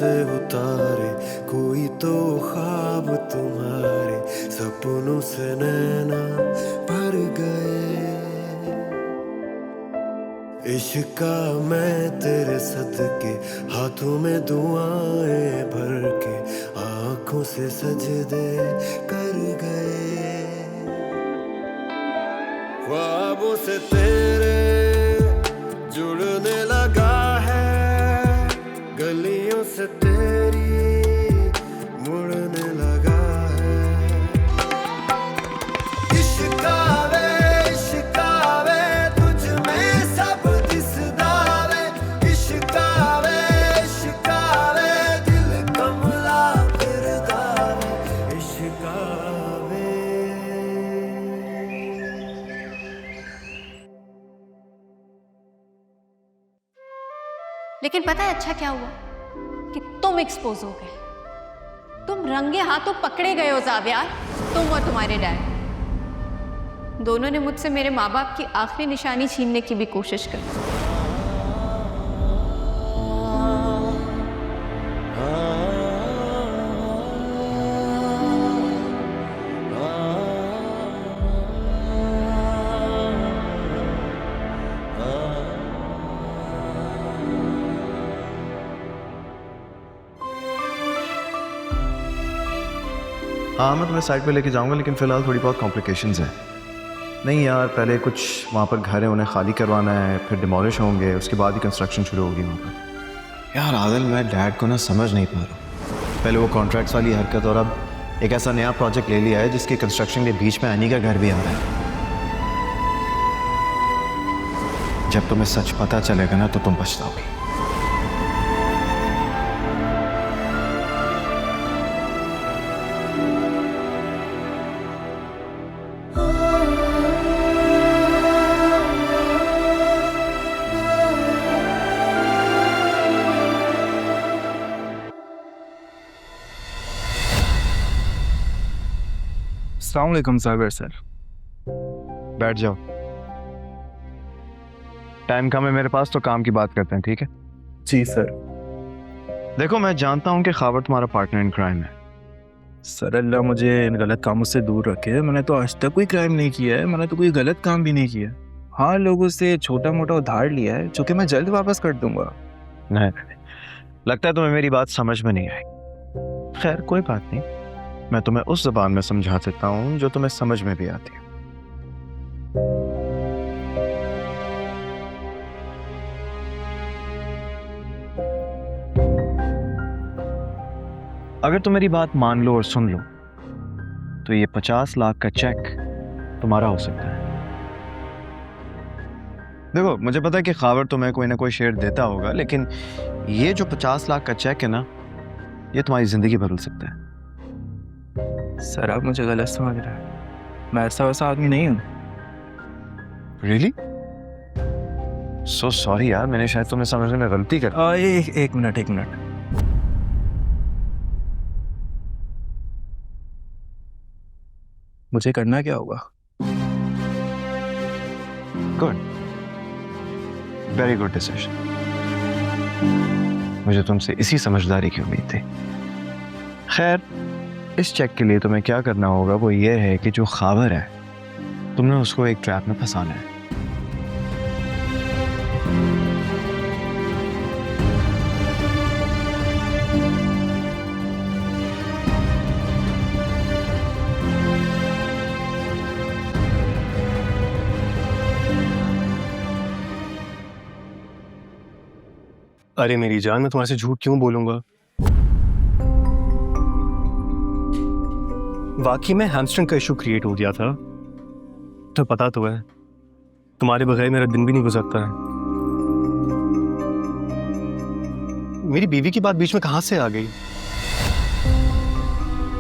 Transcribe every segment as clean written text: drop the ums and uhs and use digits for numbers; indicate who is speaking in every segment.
Speaker 1: से उतारे कोई तो ख्वाब तुम्हारे, सपनों से नैना भर गए। इश्का मैं तेरे सदके, हाथों में दुआएं भर के, आंखों से सजदे कर गए। ख्वाबों से तेरे जुड़ने लगा है, गलियों से तेरी मुड़ने लगा है। इश्कावे इश्कावे तुझ में सब दिसदावे, इश्कावे इश्कावे दिल कमला फिरदावे, इश्कावे।
Speaker 2: लेकिन पता है अच्छा क्या हुआ? कि तुम एक्सपोज हो गए, तुम रंगे हाथों पकड़े गए हो ज़ावियार, तुम और तुम्हारे डैड। दोनों ने मुझसे मेरे माँ बाप की आखिरी निशानी छीनने की भी कोशिश की।
Speaker 3: हाँ मैं तुम्हें साइड पे लेके जाऊंगा, लेकिन फ़िलहाल थोड़ी बहुत कॉम्प्लिकेशंस हैं। नहीं यार, पहले कुछ वहाँ पर घर है उन्हें खाली करवाना है, फिर डिमोलिश होंगे, उसके बाद ही कंस्ट्रक्शन शुरू होगी वहाँ पर। यार आदिल, मैं डैड को ना समझ नहीं पा रहा। पहले वो कॉन्ट्रैक्ट्स वाली हरकत, और अब एक ऐसा नया प्रोजेक्ट ले लिया है जिसके कंस्ट्रक्शन के बीच में एनी का घर भी आ रहा है। जब तुम्हें सच पता चलेगा ना तो तुम पछताओगे।
Speaker 4: अस्सलाम वालेकुम साबिर सर।
Speaker 3: बैठ जाओ, टाइम कम है मेरे पास, तो काम की बात करते हैं, ठीक है?
Speaker 4: जी सर।
Speaker 3: देखो मैं जानता हूँ कि खाबर तुम्हारा पार्टनर इन क्राइम है।
Speaker 4: सर अल्लाह मुझे इन गलत कामों से दूर रखे। मैंने तो आज तक कोई क्राइम नहीं किया है, मैंने तो कोई गलत काम भी नहीं किया। हाँ, लोगों से छोटा मोटा उधार लिया है जो कि मैं जल्द वापस कर दूंगा।
Speaker 3: नहीं, लगता है तुम्हें मेरी बात समझ में नहीं आई। खैर कोई बात नहीं, मैं तुम्हें उस ज़बान में समझा देता हूँ जो तुम्हें समझ में भी आती है। अगर तुम मेरी बात मान लो और सुन लो तो ये 50 लाख का चेक तुम्हारा हो सकता है। देखो मुझे पता है कि खाबर तुम्हें कोई ना कोई शेयर देता होगा, लेकिन ये जो 50 लाख का चेक है ना, ये तुम्हारी जिंदगी बदल सकता है।
Speaker 4: सर आप मुझे गलत समझ रहे हैं, मैं ऐसा वैसा आदमी नहीं हूँ।
Speaker 3: रियली? सो सॉरी यार, मैंने शायद तुम्हें समझने में गलती कर।
Speaker 4: एक मिनट। मुझे करना क्या होगा?
Speaker 3: Good, very good decision. मुझे तुमसे इसी समझदारी की उम्मीद थी। खैर, इस चेक के लिए तुम्हें क्या करना होगा वो ये है कि जो खाबर है तुमने उसको एक ट्रैप में फंसाना है।
Speaker 5: अरे मेरी जान, मैं तुम्हारे से झूठ क्यों बोलूंगा? वाकई में हैमस्ट्रिंग का इशू क्रिएट हो गया था, तो पता तो है तुम्हारे बगैर मेरा दिन भी नहीं गुजरता है। मेरी बीवी की बात बीच में कहां से आ गई?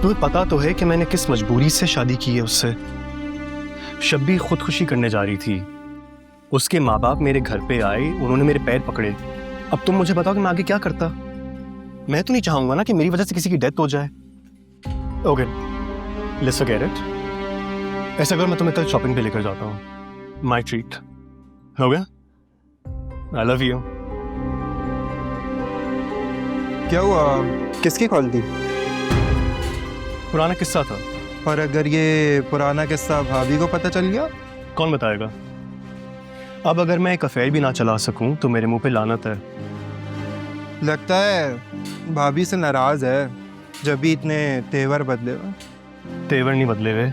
Speaker 5: तुम्हें पता तो है कि मैंने किस मजबूरी से शादी की है उससे। शब्बी खुदकुशी करने जा रही थी, उसके माँ बाप मेरे घर पे आए, उन्होंने मेरे पैर पकड़े। अब तुम मुझे बताओ कि मैं आगे क्या करता? मैं तो नहीं चाहूंगा ना कि मेरी वजह से किसी की डेथ हो जाए। Okay, let's forget it. ऐसा करो, मैं तुम्हें कल शॉपिंग पे लेकर जाता हूँ। माय ट्रीट हो गया? I love you.
Speaker 6: क्या हुआ? किसकी कॉल थी?
Speaker 5: पुराना किस्सा था।
Speaker 6: और अगर ये पुराना किस्सा भाभी को पता चल गया?
Speaker 5: कौन बताएगा? अब अगर मैं एक अफेयर भी ना चला सकूं तो मेरे मुंह पे लानत है।
Speaker 6: लगता है भाभी से नाराज है, जब भी इतने तेवर बदले हुए।
Speaker 5: तेवर नहीं बदले हुए,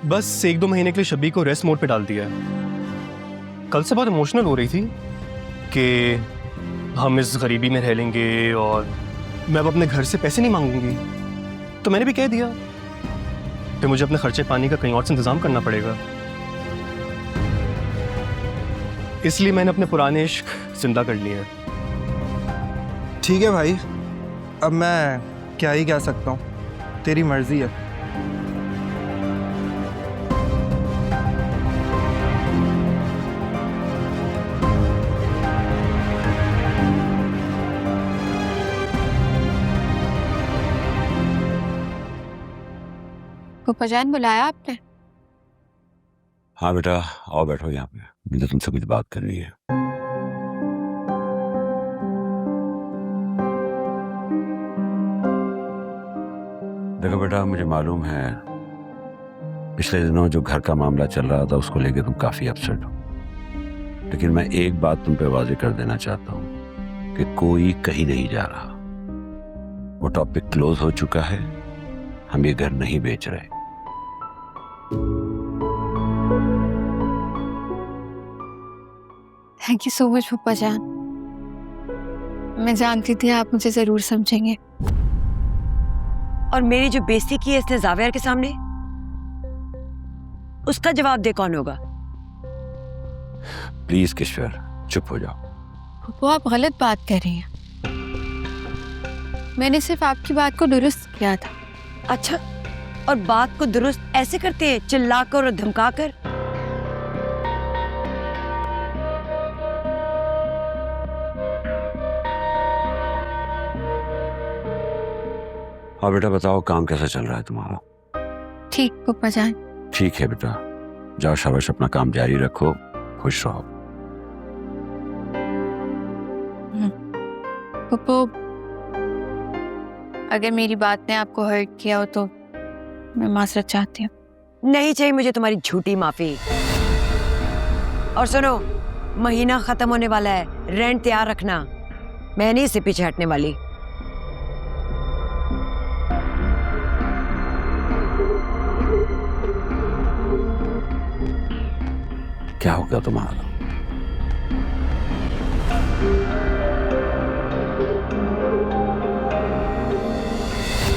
Speaker 5: बस 1-2 महीने के लिए शब्बी को रेस्ट मोड पे डाल दिया है। कल से बहुत इमोशनल हो रही थी कि हम इस गरीबी में रह लेंगे और मैं अब अपने घर से पैसे नहीं मांगूंगी। तो मैंने भी कह दिया कि मुझे अपने खर्चे पानी का कहीं और से इंतजाम करना पड़ेगा। इसलिए मैंने अपने पुराने इश्क जिंदा कर लिए हैं।
Speaker 6: ठीक है भाई, अब मैं क्या ही कह सकता हूँ, तेरी मर्जी है।
Speaker 2: फूफा जान बुलाया आपने?
Speaker 7: हाँ बेटा, आओ बैठो यहाँ पे, मुझे तुमसे कुछ बात करनी है। देखो बेटा, मुझे मालूम है पिछले दिनों जो घर का मामला चल रहा था उसको लेके तुम काफी अपसेट हो, लेकिन मैं एक बात तुम पे वाजे कर देना चाहता हूँ कि कोई कहीं नहीं जा रहा। वो टॉपिक क्लोज हो चुका है, हम ये घर नहीं बेच रहे।
Speaker 2: थैंक यू सो मच फूफा जान, मैं जानती थी आप मुझे जरूर समझेंगे।
Speaker 8: और मेरी जो बेइज्जती की है इसने जावेर के सामने, उसका जवाब दे कौन होगा?
Speaker 7: प्लीज किश्वर, चुप हो जाओ।
Speaker 2: फूफा आप गलत बात कर रही हैं, मैंने सिर्फ आपकी बात को दुरुस्त किया था।
Speaker 8: अच्छा, और बात को दुरुस्त ऐसे करते हैं, चिल्लाकर और धमकाकर?
Speaker 7: हाँ बेटा बताओ, काम कैसा चल रहा है तुम्हारा?
Speaker 2: ठीक फूफा जान।
Speaker 7: ठीक है बेटा, जाओ शाबाश, अपना काम जारी रखो, खुश रहो।
Speaker 2: फूफो, अगर मेरी बात ने आपको हर्ट किया हो तो मैं माजरत चाहती हूँ।
Speaker 8: नहीं चाहिए मुझे तुम्हारी झूठी माफी। और सुनो, महीना खत्म होने वाला है, रेंट तैयार रखना, मैं नहीं इससे पीछे हटने वाली।
Speaker 7: क्या हो गया तुम्हारा?